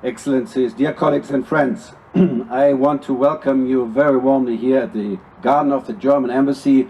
Excellencies, dear colleagues and friends, I want to welcome you very warmly here at the garden of the German Embassy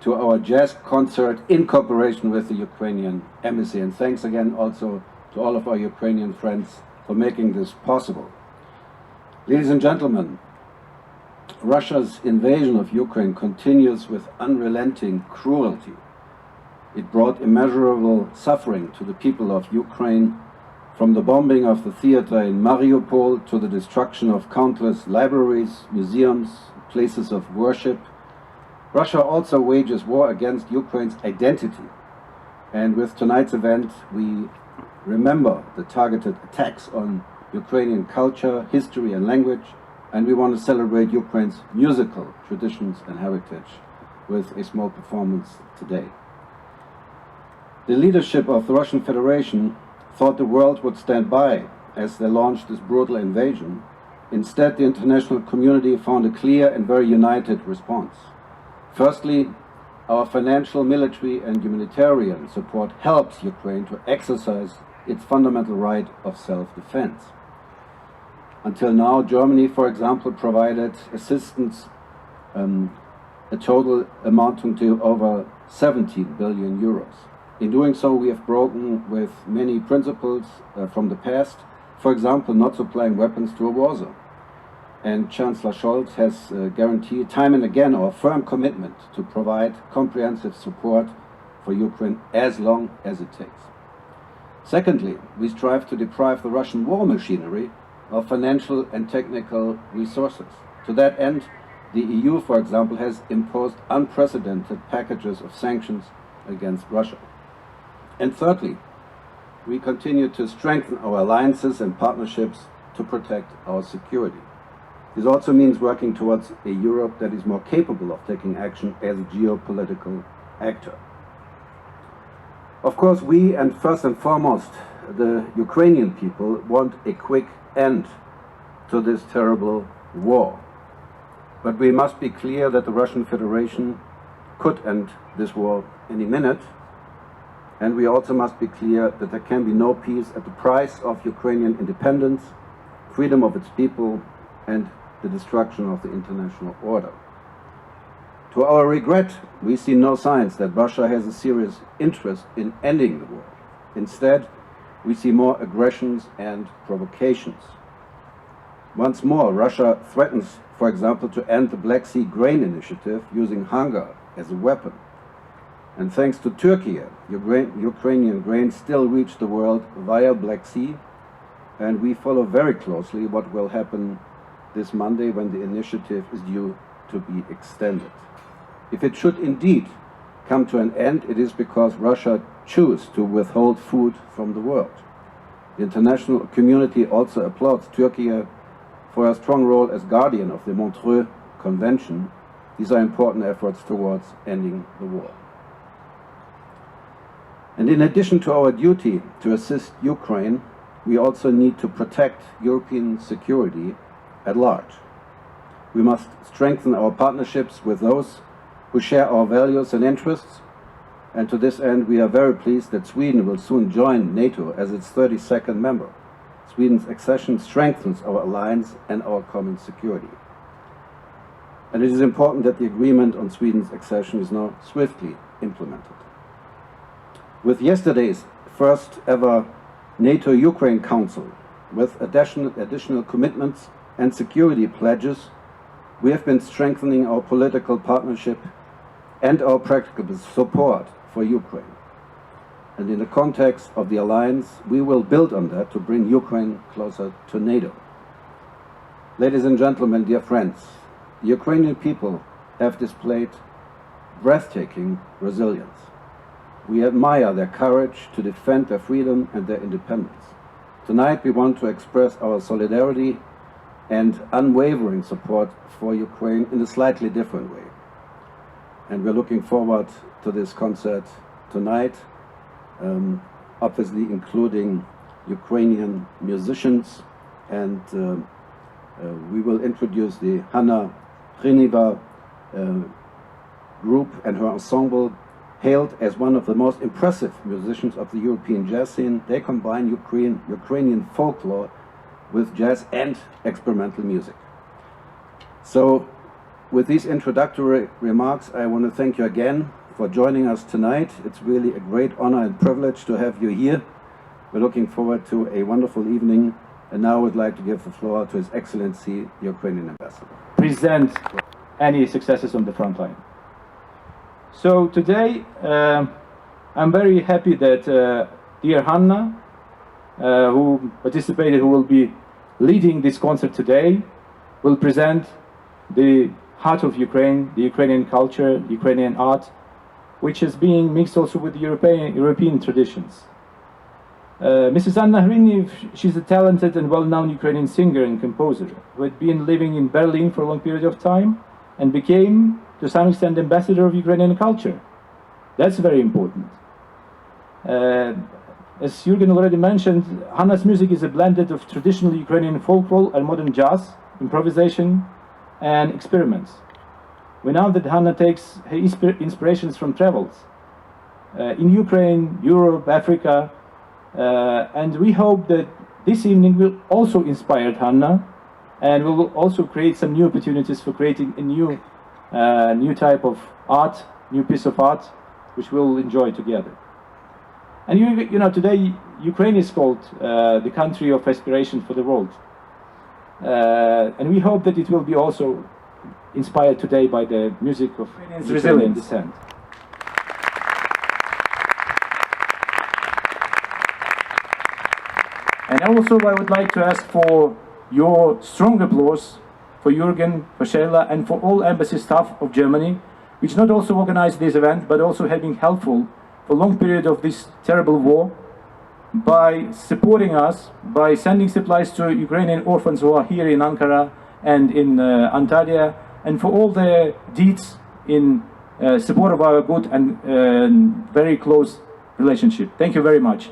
to our jazz concert in cooperation with the Ukrainian Embassy. And thanks again also to all of our Ukrainian friends for making this possible. Ladies and gentlemen, Russia's invasion of Ukraine continues with unrelenting cruelty. It brought immeasurable suffering to the people of Ukraine, from the bombing of the theater in Mariupol to the destruction of countless libraries, museums, places of worship. Russia also wages war against Ukraine's identity. And with tonight's event, we remember the targeted attacks on Ukrainian culture, history and language, and we want to celebrate Ukraine's musical traditions and heritage with a small performance today. The leadership of the Russian Federation thought the world would stand by as they launched this brutal invasion. Instead, the international community found a clear and very united response. Firstly, our financial, military and humanitarian support helps Ukraine to exercise its fundamental right of self-defense. Until now, Germany, for example, provided assistance a total amounting to over 17 billion euros. In doing so, we have broken with many principles from the past, for example, not supplying weapons to a war zone. And Chancellor Scholz has guaranteed time and again our firm commitment to provide comprehensive support for Ukraine as long as it takes. Secondly, we strive to deprive the Russian war machinery of financial and technical resources. To that end, the EU, for example, has imposed unprecedented packages of sanctions against Russia. And thirdly, we continue to strengthen our alliances and partnerships to protect our security. This also means working towards a Europe that is more capable of taking action as a geopolitical actor. Of course, we, and first and foremost, the Ukrainian people, want a quick end to this terrible war. But we must be clear that the Russian Federation could end this war any minute. And we also must be clear that there can be no peace at the price of Ukrainian independence, freedom of its people, and the destruction of the international order. To our regret, we see no signs that Russia has a serious interest in ending the war. Instead, we see more aggressions and provocations. Once more, Russia threatens, for example, to end the Black Sea grain initiative using hunger as a weapon. And thanks to Turkey, Ukrainian grain still reach the world via Black Sea, and we follow very closely what will happen this Monday when the initiative is due to be extended. If it should indeed come to an end, it is because Russia chooses to withhold food from the world. The international community also applauds Turkey for a strong role as guardian of the Montreux Convention. These are important efforts towards ending the war. And in addition to our duty to assist Ukraine, we also need to protect European security at large. We must strengthen our partnerships with those who share our values and interests, and to this end we are very pleased that Sweden will soon join NATO as its 32nd member. Sweden's accession strengthens our alliance and our common security. And it is important that the agreement on Sweden's accession is now swiftly implemented. With yesterday's first ever NATO-Ukraine Council, with additional commitments and security pledges, we have been strengthening our political partnership and our practical support for Ukraine. And in the context of the alliance, we will build on that to bring Ukraine closer to NATO. Ladies and gentlemen, dear friends, the Ukrainian people have displayed breathtaking resilience. We admire their courage to defend their freedom and their independence. Tonight we want to express our solidarity and unwavering support for Ukraine in a slightly different way. And we're looking forward to this concert tonight, obviously including Ukrainian musicians, and we will introduce the Hanna Priniva group and her ensemble, hailed as one of the most impressive musicians of the European jazz scene. They combine Ukrainian folklore with jazz and experimental music. So, with these introductory remarks, I want to thank you again for joining us tonight. It's really a great honor and privilege to have you here. We're looking forward to a wonderful evening, and now I would like to give the floor to His Excellency, the Ukrainian Ambassador. Present any successes on the front line. So today, I'm very happy that dear Hanna, who participated, who will be leading this concert today, will present the heart of Ukraine, the Ukrainian culture, Ukrainian art, which is being mixed also with the European traditions. Mrs. Anna Hryniv, she's a talented and well-known Ukrainian singer and composer who had been living in Berlin for a long period of time and became, to some extent, ambassador of Ukrainian culture. That's very important. As Jürgen already mentioned, Hanna's music is a blended of traditional Ukrainian folklore and modern jazz, improvisation, and experiments. We know that Hanna takes her inspirations from travels in Ukraine, Europe, Africa, and we hope that this evening will also inspire Hanna and will also create some new opportunities for creating a new type of art, new piece of art, which we'll enjoy together. And you know, today Ukraine is called the country of aspiration for the world. And we hope that it will be also inspired today by the music of Ukrainian descent. And also I would like to ask for your strong applause for Jürgen, for Sheila, and for all embassy staff of Germany, which not also organized this event, but also have been helpful for a long period of this terrible war, by supporting us, by sending supplies to Ukrainian orphans who are here in Ankara and in Antalya, and for all their deeds in support of our good and very close relationship. Thank you very much.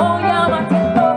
Моя матінко